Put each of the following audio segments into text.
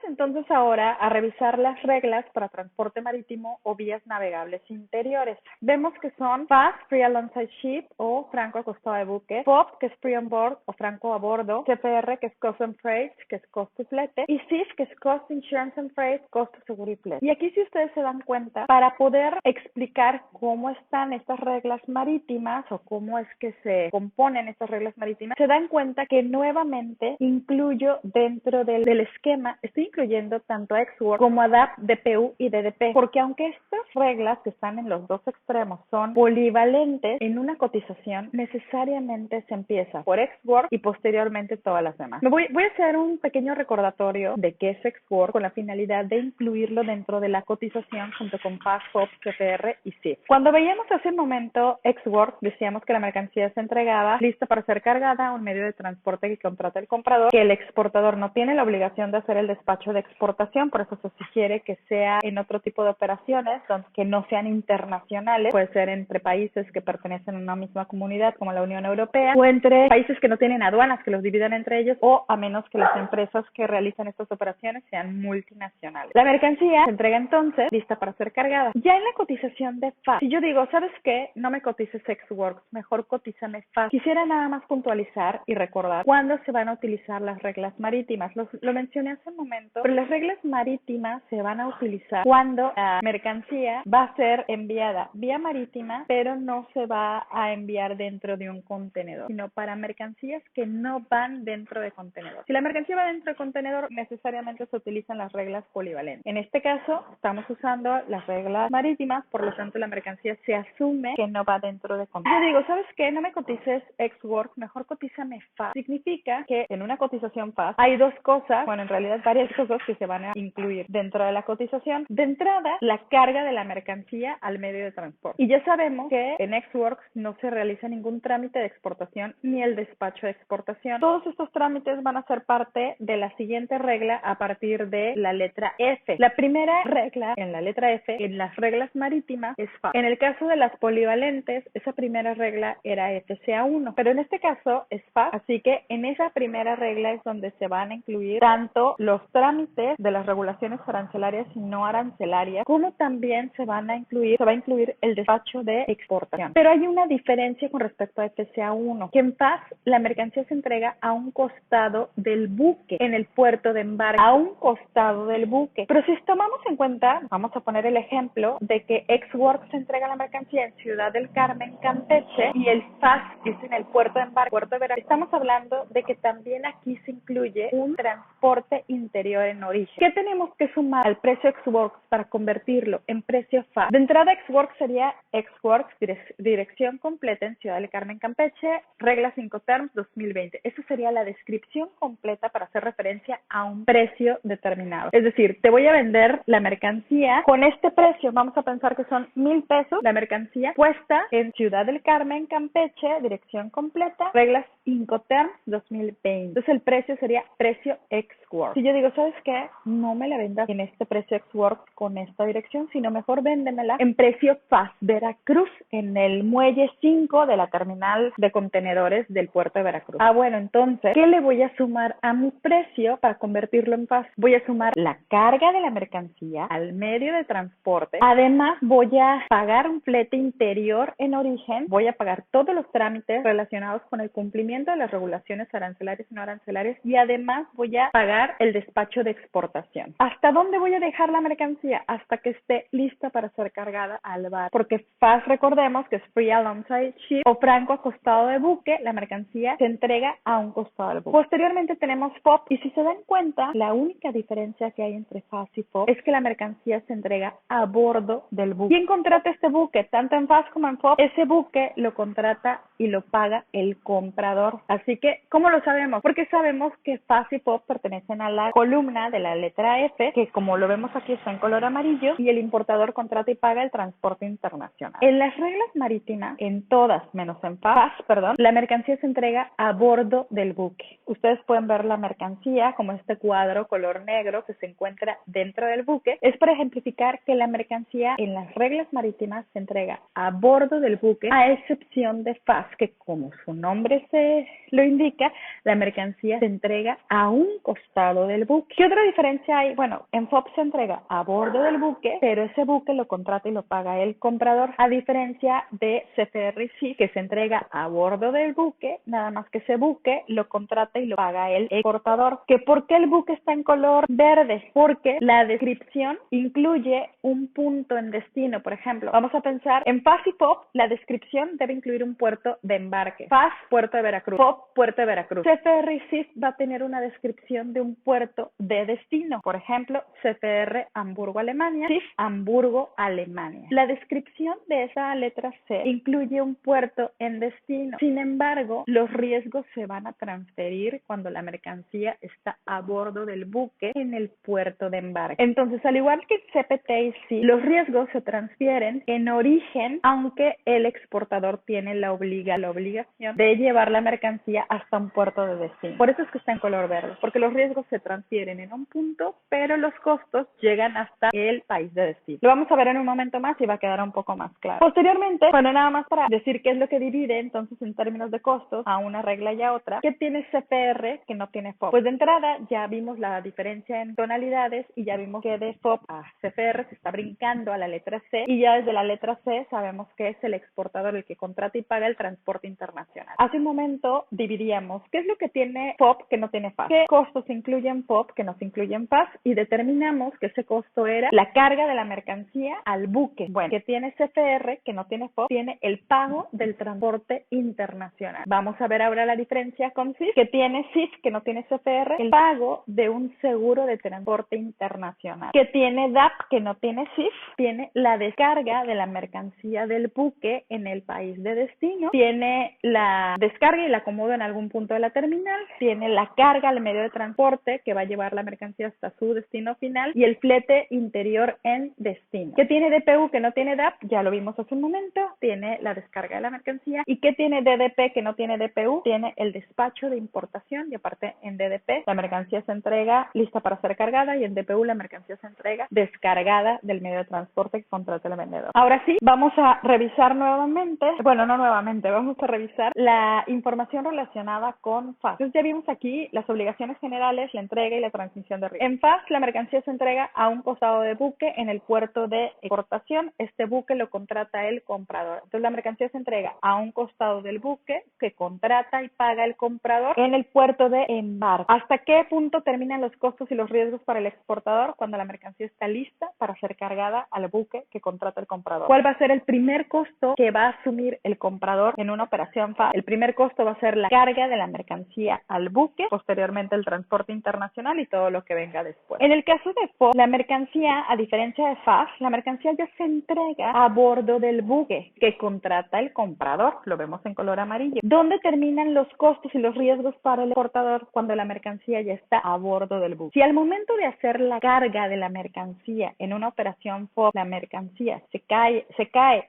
entonces ahora a revisar las reglas para transporte marítimo o vías navegables interiores. Vemos que son FAS, Free Alongside Ship o franco a costado de buque, FOB, que es Free on Board o franco a bordo, CPR, que es Cost and Freight, que es costo y flete, y CIF, que es Cost, Insurance and Freight, costo, seguro y flete. Y aquí, si ustedes se dan cuenta, para poder explicar cómo están estas reglas marítimas o cómo es que se componen estas reglas marítimas, se dan cuenta que nuevamente incluyo dentro del esquema, estoy incluyendo tanto a Ex-Works como a DAP, DPU y DDP, porque aunque estas reglas que están en los dos extremos son polivalentes, en una cotización necesariamente se empieza por Ex-Works y posteriormente todas las demás. Voy a hacer un pequeño recordatorio de qué es Ex-Works con la finalidad de incluirlo dentro de la cotización junto con FAS, FOB, CPR y CIF. Cuando veíamos hace un momento Ex-Works, decíamos que la mercancía se entregaba lista para ser cargada a un medio de transporte que contrata el comprador, que el exportador no tiene la obligación de hacer el despacho de exportación, por eso se sugiere que sea en otro tipo de operaciones que no sean internacionales, puede ser entre países que pertenecen a una misma comunidad como la Unión Europea o entre países que no tienen aduanas que los dividan entre ellos, o a menos que las empresas que realizan estas operaciones sean multinacionales. La mercancía se entrega entonces lista para ser cargada. Ya en la cotización de FAS, si yo digo, ¿sabes qué? No me cotices Ex-Works, mejor cotízame FAS. Quisiera nada más puntualizar y recordar cuándo se van a utilizar las reglas marítimas. Lo mencioné hace un momento, pero las reglas marítimas se van a utilizar cuando la mercancía va a ser enviada vía marítima, pero no se va a enviar dentro de un contenedor, sino para mercancías que no van dentro de contenedor. Si la mercancía va dentro de contenedor, necesariamente se utilizan las reglas polivalentes. En este caso, estamos usando las reglas marítimas, por lo tanto la mercancía se asume que no va dentro de contenedor. Yo digo, ¿sabes qué? No me cotices Ex-Works, mejor cotízame FAS. Significa que en una cotización FAS hay dos cosas, bueno, en realidad varias cosas que se van a incluir dentro de la cotización. De entrada, la carga de la mercancía al medio de transporte. Y ya sabemos que en Ex-Works no se realiza ningún trámite de exportación ni el despacho de exportación. Todos estos trámites van a ser parte de la siguiente regla a partir de la letra F. La primera regla en la letra F, en las reglas marítimas, es FAS. En el caso de las polivalentes, esa primera regla era FCA1, pero en este caso es FAS, así que en esa primera regla es donde se van a incluir tanto los trámites de las regulaciones arancelarias y no arancelarias, como también se va a incluir el despacho de exportación. Pero hay una diferencia con respecto a FCA1, que en FAS la mercancía se entrega a un costado del buque, en el puerto de embarque, a un costado del buque. Pero si tomamos en cuenta, vamos a poner el ejemplo de que Ex-Works se entrega la mercancía en Ciudad del Carmen, Campeche, y el FAS es en el puerto de embarque, puerto de Veracruz. Estamos hablando de que también aquí se incluye un transporte interior en origen. ¿Qué tenemos que sumar al precio Ex-Works para convertirlo en precio FAS? De entrada, Ex-Works sería Ex-Works, dirección completa en Ciudad del Carmen, Campeche, reglas Incoterms 2020. Esa sería la descripción completa para hacer referencia a un precio determinado. Es decir, te voy a vender la mercancía con este precio. Vamos a pensar que son 1,000 pesos la mercancía puesta en Ciudad del Carmen, Campeche, dirección completa, reglas Incoterms 2020. Entonces el precio sería precio Ex-Works. Si yo digo, ¿sabes qué? No me la vendas en este precio Ex-Works con esta dirección, sino mejor véndemela en precio FAS Veracruz, en el muelle 5 de la terminal de contenedores del puerto de Veracruz. Bueno, entonces, ¿qué le voy a sumar a mi precio para convertirlo en FAS? Voy a sumar la carga de la mercancía al medio de transporte. Además, voy a pagar un flete interior en origen. Voy a pagar todos los trámites relacionados con el cumplimiento de las regulaciones arancelarias y no arancelarias, y además voy a pagar el despacho de exportación. ¿Hasta dónde voy a dejar la mercancía? Hasta que esté lista para ser cargada al barco, porque FAS, recordemos que es Free Alongside Ship o franco a costado de buque. La mercancía se entrega a un costado del buque. Posteriormente tenemos FOB, y si se dan cuenta, la única diferencia que hay entre FAS y FOB es que la mercancía se entrega a bordo del buque. ¿Quién contrata este buque? Tanto en FAS como en FOB, ese buque lo contrata y lo paga el comprador. Así que, ¿cómo lo sabemos? Porque sabemos que FAS y FOB pertenecen a la columna de la letra F, que como lo vemos aquí está en color amarillo, y el importador contrata y paga el transporte internacional. En las reglas marítimas, en todas, menos en FAS, la mercancía se entrega a bordo del buque. Ustedes pueden ver la mercancía como este cuadro color negro que se encuentra dentro del buque. Es para ejemplificar que la mercancía en las reglas marítimas se entrega a bordo del buque, a excepción de FAS, que como su nombre se lo indica, la mercancía se entrega a un costado del buque. ¿Qué otra diferencia hay? Bueno, en FOB se entrega a bordo del buque, pero ese buque lo contrata y lo paga el comprador, a diferencia de CFR y CIF, que se entrega a bordo del buque, nada más que ese buque lo contrata y lo paga el exportador. ¿Que por qué el buque está en color verde? Porque la descripción incluye un punto en destino. Por ejemplo, vamos a pensar en FAS y FOB, la descripción debe incluir un puerto de embarque. FAS, puerto de Veracruz. FOB, puerto de Veracruz. CFR y CIF va a tener una descripción de un puerto de destino. Por ejemplo, CFR Hamburgo, Alemania, CIF Hamburgo, Alemania. La descripción de esa letra C incluye un puerto en destino. Sin embargo, los riesgos se van a transferir cuando la mercancía está a bordo del buque en el puerto de embarque. Entonces, al igual que CPT y CIF, los riesgos se transfieren en origen, aunque el exportador tiene la obligación de llevar la mercancía hasta un puerto de destino. Por eso es que está en color verde, porque los riesgos se transfieren en un punto, pero los costos llegan hasta el país de destino. Lo vamos a ver en un momento más y va a quedar un poco más claro. Posteriormente, bueno, nada más para decir qué es lo que divide entonces en términos de costos a una regla y a otra, ¿qué tiene CFR que no tiene FOB? Pues de entrada ya vimos la diferencia en tonalidades y ya vimos que de FOB a CFR se está brincando a la letra C, y ya desde la letra C sabemos que es el exportador el que contrata y paga el transporte internacional. Hace un momento dividíamos qué es lo que tiene FOB que no tiene FAS, qué costos incluyen FOB que no se incluyen FAS, y determinamos que ese costo era la carga de la mercancía al buque. Bueno, que tiene CFR que no tiene FOB, tiene el pago del transporte internacional. Vamos a ver ahora la diferencia con CIF, que tiene CIF que no tiene CFR, el pago de un seguro de transporte internacional. Que tiene DAP que no tiene CIF, tiene la descarga de la mercancía del buque en el país de destino, tiene la descarga y el acomodo en algún punto de la terminal, tiene la carga al medio de transporte que va a llevar la mercancía hasta su destino final, y el flete interior en destino. ¿Qué tiene DPU que no tiene DAP? Ya lo vimos hace un momento, tiene la descarga de la mercancía. ¿Y qué tiene DDP que no tiene DPU? Tiene el despacho de importación, y aparte en DDP la mercancía se entrega lista para ser cargada, y en DPU la mercancía se entrega descargada del medio de transporte que contrata el vendedor. Ahora sí, vamos a revisar nuevamente, bueno, no nuevamente, vamos a revisar la información relacionada con FAS. Entonces ya vimos aquí las obligaciones generales, la entrega y la transmisión de riesgo. En FAS la mercancía se entrega a un costado de buque en el puerto de exportación. Este buque lo contrata el comprador. Entonces la mercancía se entrega a un costado del buque que contrata y paga el comprador en el puerto de embarque. ¿Hasta qué punto terminan los costos y los riesgos para el exportador? Cuando la mercancía está lista para ser cargada al buque que contrata el comprador. ¿Cuál va a ser el primer costo que va a asumir el comprador en una operación FAS? El primer costo va a ser la carga de la mercancía al buque, posteriormente el transporte internacional y todo lo que venga después. En el caso de FOB, la mercancía, a diferencia de FAS, la mercancía ya se entrega a bordo del buque que contrata el comprador, lo vemos en color amarillo. ¿Dónde terminan los costos y los riesgos para el exportador? Cuando la mercancía ya está a bordo del buque. Si al momento de hacer la carga de la mercancía en una operación FOB, la mercancía se cae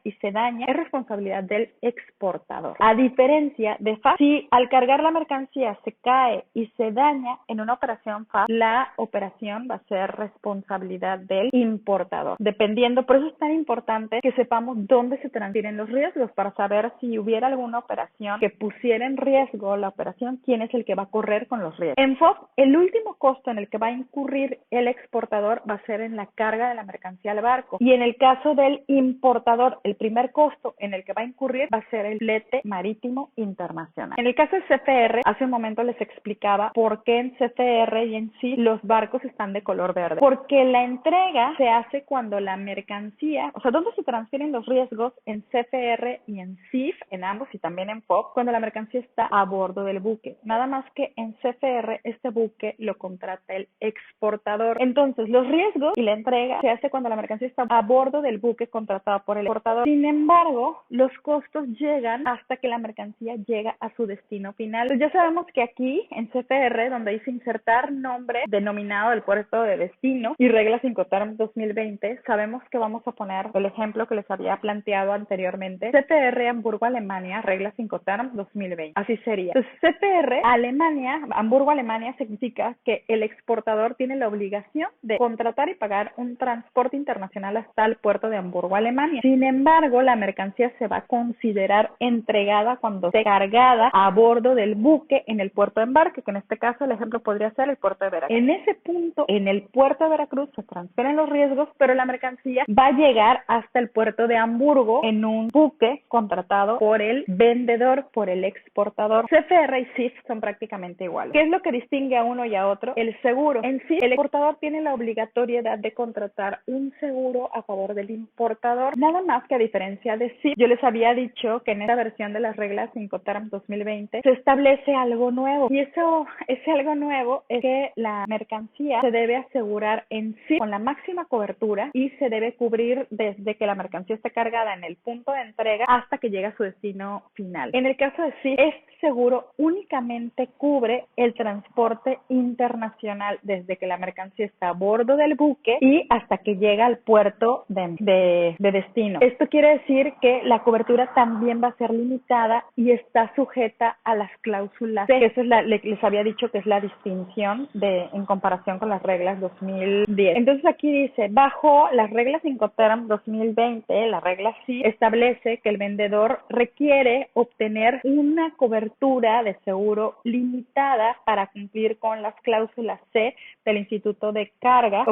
y se daña, es responsabilidad del exportador. A diferencia de FAS, si al cargar la mercancía se cae y se daña en una operación FAS, la operación va a ser responsabilidad del importador. Dependiendo, por eso es tan importante que sepamos dónde se transfieren los riesgos, para saber si hubiera alguna operación que pusiera en riesgo la operación, quién es el que va a correr con los riesgos. En FOB, el último costo en el que va a incurrir el exportador va a ser en la carga de la mercancía al barco. Y en el caso del importador, el primer costo en el que va a incurrir va a ser el flete marítimo internacional. En el caso de CFR, hace un momento les explicaba por qué en CFR y en sí los barcos están de color verde. Porque la entrega se hace cuando la mercancía, o sea, ¿dónde se transfieren los riesgos? En CFR y en CIF, en ambos, y también en FOB, cuando la mercancía está a bordo del buque. Nada más que en CFR este buque lo contrata el exportador. Entonces, los riesgos y la entrega se hace cuando la mercancía está a bordo del buque contratado por el exportador. Sin embargo, los costos llegan hasta que la mercancía llega a su destino final. Entonces, ya sabemos que aquí en CFR, donde dice insertar nombre denominado del puerto de destino y reglas Incoterm 2020, sabemos que vamos a poner el ejemplo que les había planteado anteriormente. CFR Hamburgo, Alemania, reglas Incoterm 2020. Así sería. Entonces, CFR Alemania, Hamburgo, Alemania, significa que el exportador tiene la obligación de contratar y pagar un transporte internacional hasta el puerto de Hamburgo, Alemania. Sin embargo, la mercancía se va a considerar entregada cuando esté cargada a bordo del buque en el puerto de embarque, que en este caso el ejemplo podría ser el puerto de Veracruz. Veracruz. En ese punto, en el puerto de Veracruz se transfieren los riesgos, pero la mercancía va a llegar hasta el puerto de Hamburgo en un buque contratado por el vendedor, por el exportador. CFR y CIF son prácticamente iguales. ¿Qué es lo que distingue a uno y a otro? El seguro. En sí, el exportador tiene la obligatoriedad de contratar un seguro a favor del importador. Nada más que a diferencia de CIF, yo les había dicho que en esta versión de las reglas Incoterms 2020 se establece algo nuevo. Y ese algo nuevo es que la mercancía se debe asegurar en sí con la máxima cobertura y se debe cubrir desde que la mercancía esté cargada en el punto de entrega hasta que llega a su destino final. En el caso de sí, este seguro únicamente cubre el transporte internacional desde que la mercancía está a bordo del buque y hasta que llega al puerto de destino. Esto quiere decir que la cobertura también va a ser limitada y está sujeta a las cláusulas C, que eso es les había dicho que es la distinción en comparación con las reglas 2010. Entonces aquí dice, bajo las reglas Incoterms 2020, la regla C establece que el vendedor requiere obtener una cobertura de seguro limitada para cumplir con las cláusulas C del Instituto de Cargo,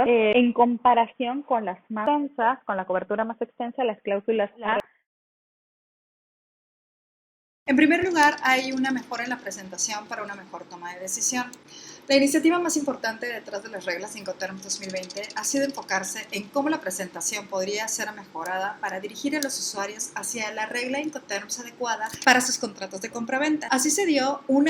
en comparación con las más extensas, con la cobertura más extensa, las cláusulas A. En primer lugar, hay una mejora en la presentación para una mejor toma de decisión. La iniciativa más importante detrás de las reglas Incoterms 2020 ha sido enfocarse en cómo la presentación podría ser mejorada para dirigir a los usuarios hacia la regla Incoterms adecuada para sus contratos de compraventa. Así se dio un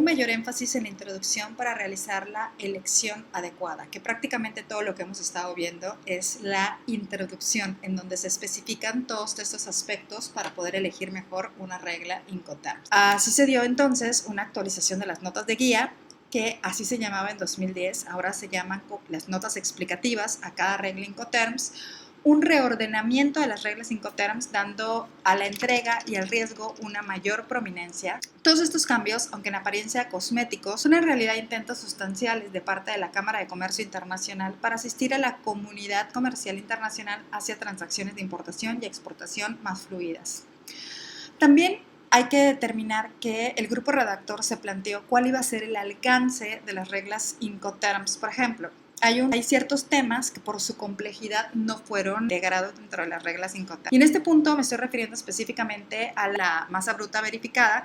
mayor énfasis en la introducción para realizar la elección adecuada, que prácticamente todo lo que hemos estado viendo es la introducción, en donde se especifican todos estos aspectos para poder elegir mejor una regla Incoterms. Así se dio entonces una actualización de las notas de guía, que así se llamaba en 2010, ahora se llaman las notas explicativas a cada regla Incoterms, un reordenamiento de las reglas Incoterms dando a la entrega y al riesgo una mayor prominencia. Todos estos cambios, aunque en apariencia cosméticos, son en realidad intentos sustanciales de parte de la Cámara de Comercio Internacional para asistir a la comunidad comercial internacional hacia transacciones de importación y exportación más fluidas. También hay que determinar que el grupo redactor se planteó cuál iba a ser el alcance de las reglas Incoterms. Por ejemplo, hay ciertos temas que por su complejidad no fueron integrados dentro de las reglas Incoterms. Y en este punto me estoy refiriendo específicamente a la masa bruta verificada,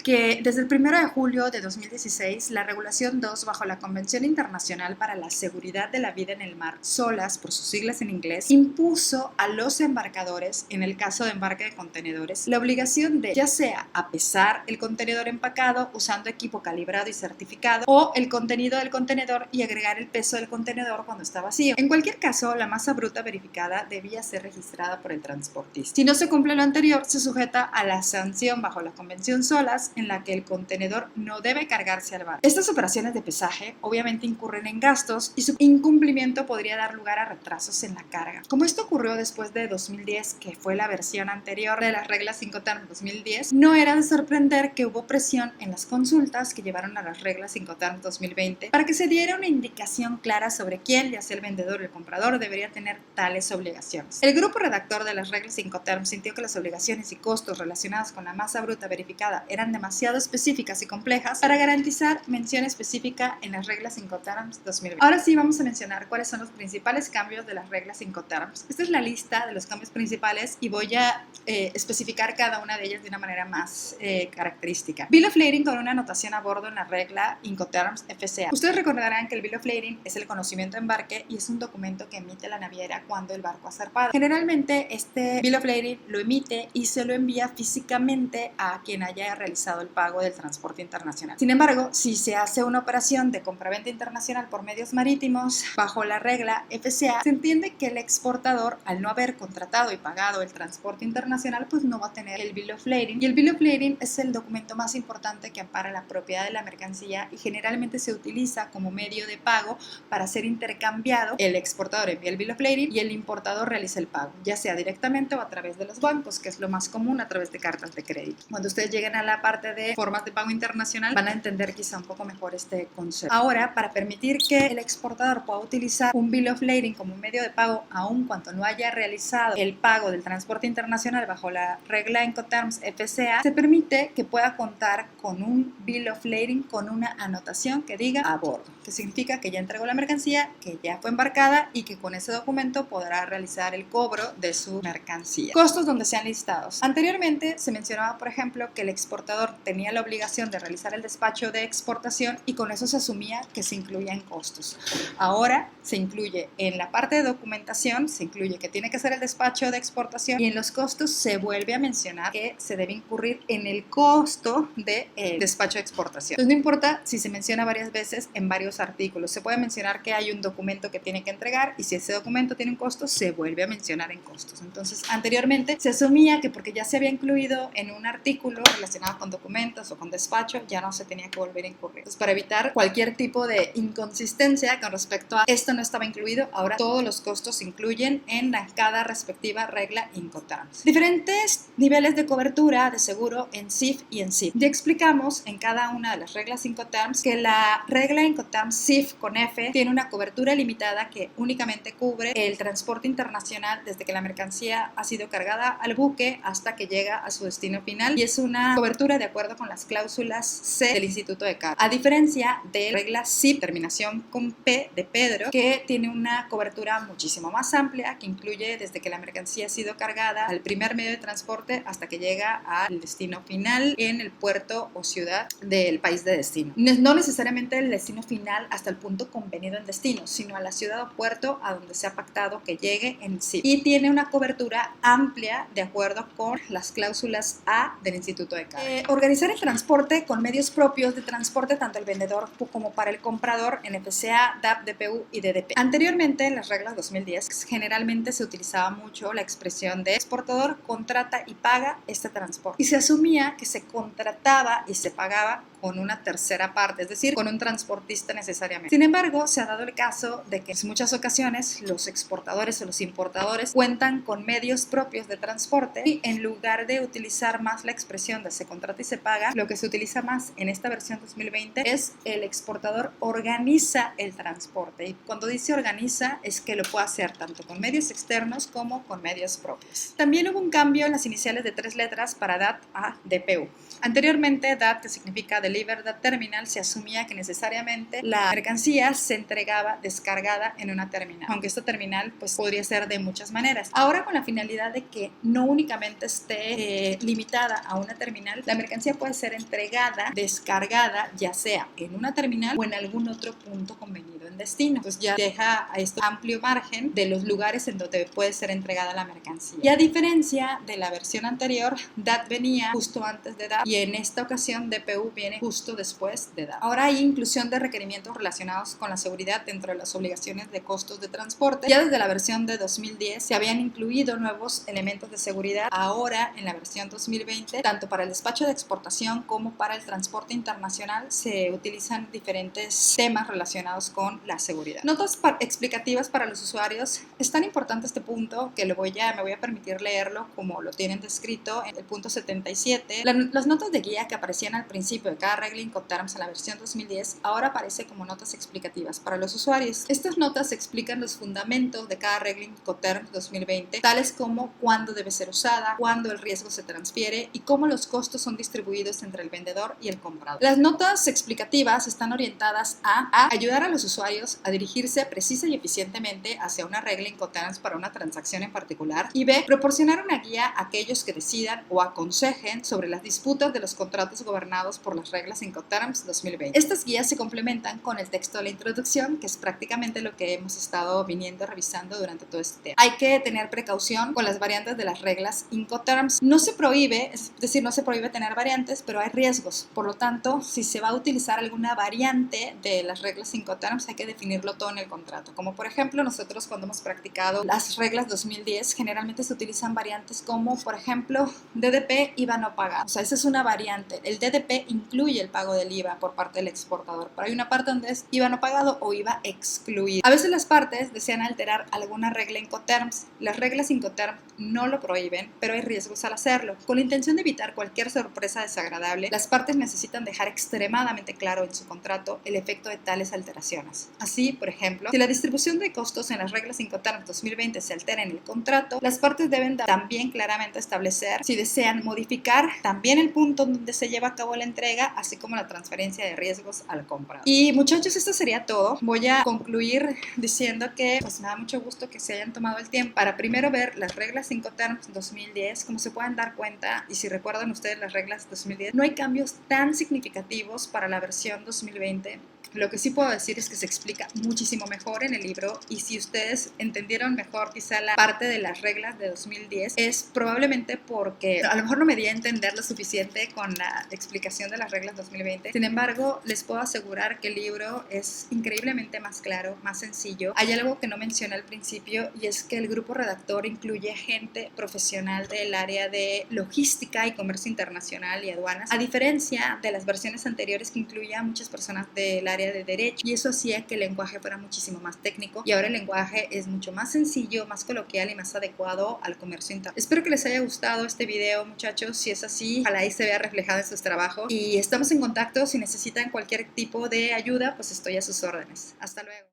que desde el 1 de julio de 2016, la Regulación 2, bajo la Convención Internacional para la Seguridad de la Vida en el Mar, SOLAS, por sus siglas en inglés, impuso a los embarcadores, en el caso de embarque de contenedores, la obligación de, ya sea apesar el contenedor empacado usando equipo calibrado y certificado, o el contenido del contenedor y agregar el peso del contenedor cuando está vacío. En cualquier caso, la masa bruta verificada debía ser registrada por el transportista. Si no se cumple lo anterior, se sujeta a la sanción bajo la Convención SOLAS, en la que el contenedor no debe cargarse al barco. Estas operaciones de pesaje obviamente incurren en gastos y su incumplimiento podría dar lugar a retrasos en la carga. Como esto ocurrió después de 2010, que fue la versión anterior de las reglas Incoterms 2010, no era de sorprender que hubo presión en las consultas que llevaron a las reglas Incoterms 2020 para que se diera una indicación clara sobre quién, ya sea el vendedor o el comprador, debería tener tales obligaciones. El grupo redactor de las reglas Incoterms sintió que las obligaciones y costos relacionados con la masa bruta verificada eran demasiado específicas y complejas para garantizar mención específica en las reglas Incoterms 2020. Ahora sí vamos a mencionar cuáles son los principales cambios de las reglas Incoterms. Esta es la lista de los cambios principales y voy a especificar cada una de ellas de una manera más característica. Bill of Lading con una anotación a bordo en la regla Incoterms FCA. Ustedes recordarán que el Bill of Lading es el conocimiento de embarque y es un documento que emite la naviera cuando el barco ha zarpado. Generalmente este Bill of Lading lo emite y se lo envía físicamente a quien haya realizado el pago del transporte internacional. Sin embargo, si se hace una operación de compraventa internacional por medios marítimos bajo la regla FCA, se entiende que el exportador, al no haber contratado y pagado el transporte internacional, pues no va a tener el Bill of Lading. Y el Bill of Lading es el documento más importante que ampara la propiedad de la mercancía y generalmente se utiliza como medio de pago para ser intercambiado. El exportador envía el bill of lading y el importador realiza el pago, ya sea directamente o a través de los bancos, que es lo más común, a través de cartas de crédito. Cuando ustedes lleguen a la parte de formas de pago internacional, van a entender quizá un poco mejor este concepto. Ahora, para permitir que el exportador pueda utilizar un bill of lading como un medio de pago, aun cuando no haya realizado el pago del transporte internacional bajo la regla Incoterms FCA, se permite que pueda contar con un bill of lading con una anotación que diga a bordo, que significa que ya entregó la mercancía, que ya fue embarcada y que con ese documento podrá realizar el cobro de su mercancía. Costos donde sean listados. Anteriormente se mencionaba, por ejemplo, que el exportador tenía la obligación de realizar el despacho de exportación y con eso se asumía que se incluían costos. Ahora se incluye en la parte de documentación, se incluye que tiene que hacer el despacho de exportación y en los costos se vuelve a mencionar que se debe incurrir en el costo de despacho de exportación. Entonces no importa si se menciona varias veces en varios artículos, se puede mencionar que hay un documento que tiene que entregar y si ese documento tiene un costo, se vuelve a mencionar en costos. Entonces anteriormente se asumía que porque ya se había incluido en un artículo relacionado con documentos o con despacho, ya no se tenía que volver a incurrir. Entonces, para evitar cualquier tipo de inconsistencia con respecto a esto no estaba incluido, ahora todos los costos se incluyen en cada respectiva regla Incoterms. Diferentes niveles de cobertura de seguro en CIF y en SIF. Ya explicamos en cada una de las reglas Incoterms que la regla Incoterms SIF con F tiene una cobertura limitada que únicamente cubre el transporte internacional desde que la mercancía ha sido cargada al buque hasta que llega a su destino final y es una cobertura de acuerdo con las cláusulas C del Instituto de Carga. A diferencia de la regla SIP, terminación con P de Pedro, que tiene una cobertura muchísimo más amplia que incluye desde que la mercancía ha sido cargada al primer medio de transporte hasta que llega al destino final en el puerto o ciudad del país de destino. No necesariamente el destino final hasta el punto convenido en destino, sino a la ciudad o puerto a donde se ha pactado que llegue en sí. Y tiene una cobertura amplia de acuerdo con las cláusulas A del Instituto de Carga. Organizar el transporte con medios propios de transporte tanto el vendedor como para el comprador en FCA, DAP, DPU y DDP. Anteriormente en las reglas 2010 generalmente se utilizaba mucho la expresión de exportador contrata y paga este transporte y se asumía que se contrataba y se pagaba con una tercera parte, es decir, con un transportista necesariamente. Sin embargo, se ha dado el caso de que en muchas ocasiones los exportadores o los importadores cuentan con medios propios de transporte y en lugar de utilizar más la expresión de se contrata y se paga, lo que se utiliza más en esta versión 2020 es el exportador organiza el transporte y cuando dice organiza es que lo puede hacer tanto con medios externos como con medios propios. También hubo un cambio en las iniciales de 3 letras para DAT a DPU. Anteriormente DAT, que significa Delivered at Terminal, se asumía que necesariamente la mercancía se entregaba descargada en una terminal, aunque esta terminal pues podría ser de muchas maneras. Ahora con la finalidad de que no únicamente esté limitada a una terminal, la mercancía puede ser entregada, descargada, ya sea en una terminal o en algún otro punto convenido en destino. Entonces ya deja a esto amplio margen de los lugares en donde puede ser entregada la mercancía. Y a diferencia de la versión anterior, DAT venía justo antes de DAT y en esta ocasión DPU viene justo después de DAT. Ahora hay inclusión de requerimientos relacionados con la seguridad dentro de las obligaciones de costos de transporte. Ya desde la versión de 2010 se habían incluido nuevos elementos de seguridad. Ahora en la versión 2020, tanto para el despacho de exportación como para el transporte internacional se utilizan diferentes temas relacionados con la seguridad. Notas explicativas para los usuarios. Es tan importante este punto que me voy a permitir leerlo como lo tienen descrito en el punto 77. Las notas de guía que aparecían al principio de cada regla Incoterms en la versión 2010 ahora aparece como notas explicativas para los usuarios. Estas notas explican los fundamentos de cada regla Incoterms 2020, tales como cuándo debe ser usada, cuándo el riesgo se transfiere y cómo los costos son distribuidos entre el vendedor y el comprador. Las notas explicativas están orientadas a ayudar a los usuarios a dirigirse precisa y eficientemente hacia una regla Incoterms para una transacción en particular y B, proporcionar una guía a aquellos que decidan o aconsejen sobre las disputas de los contratos gobernados por las reglas Incoterms 2020. Estas guías se complementan con el texto de la introducción, que es prácticamente lo que hemos estado viniendo revisando durante todo este tema. Hay que tener precaución con las variantes de las reglas Incoterms. No se prohíbe, es decir, no se prohíbe tener variantes, pero hay riesgos. Por lo tanto, si se va a utilizar alguna variante de las reglas Incoterms, hay que definirlo todo en el contrato. Como por ejemplo, nosotros cuando hemos practicado las reglas 2010, generalmente se utilizan variantes como, por ejemplo, DDP IVA no pagado. O sea, esa es una variante. El DDP incluye incluye el pago del IVA por parte del exportador, pero hay una parte donde es IVA no pagado o IVA excluido. A veces las partes desean alterar alguna regla Incoterms. Las reglas Incoterms no lo prohíben, pero hay riesgos al hacerlo. Con la intención de evitar cualquier sorpresa desagradable, las partes necesitan dejar extremadamente claro en su contrato el efecto de tales alteraciones. Así, por ejemplo, si la distribución de costos en las reglas Incoterms 2020 se altera en el contrato, las partes deben también claramente establecer si desean modificar también el punto donde se lleva a cabo la entrega, así como la transferencia de riesgos al comprador. Y muchachos, esto sería todo. Voy a concluir diciendo que pues me da mucho gusto que se hayan tomado el tiempo para primero ver las reglas Incoterms 2010. Como se pueden dar cuenta, y si recuerdan ustedes las reglas 2010, no hay cambios tan significativos para la versión 2020. Lo que sí puedo decir es que se explica muchísimo mejor en el libro, y si ustedes entendieron mejor quizá la parte de las reglas de 2010 es probablemente porque a lo mejor no me di a entender lo suficiente con la explicación de las reglas 2020. Sin embargo, les puedo asegurar que el libro es increíblemente más claro, más sencillo. Hay algo que no mencioné al principio, y es que el grupo redactor incluye gente profesional del área de logística y comercio internacional y aduanas, a diferencia de las versiones anteriores que incluía a muchas personas del área de derecho, y eso hacía que el lenguaje fuera muchísimo más técnico, y ahora el lenguaje es mucho más sencillo, más coloquial y más adecuado al comercio interno. Espero que les haya gustado este video, muchachos. Si es así, ojalá ahí se vea reflejado en sus trabajos, y estamos en contacto. Si necesitan cualquier tipo de ayuda, pues estoy a sus órdenes. Hasta luego.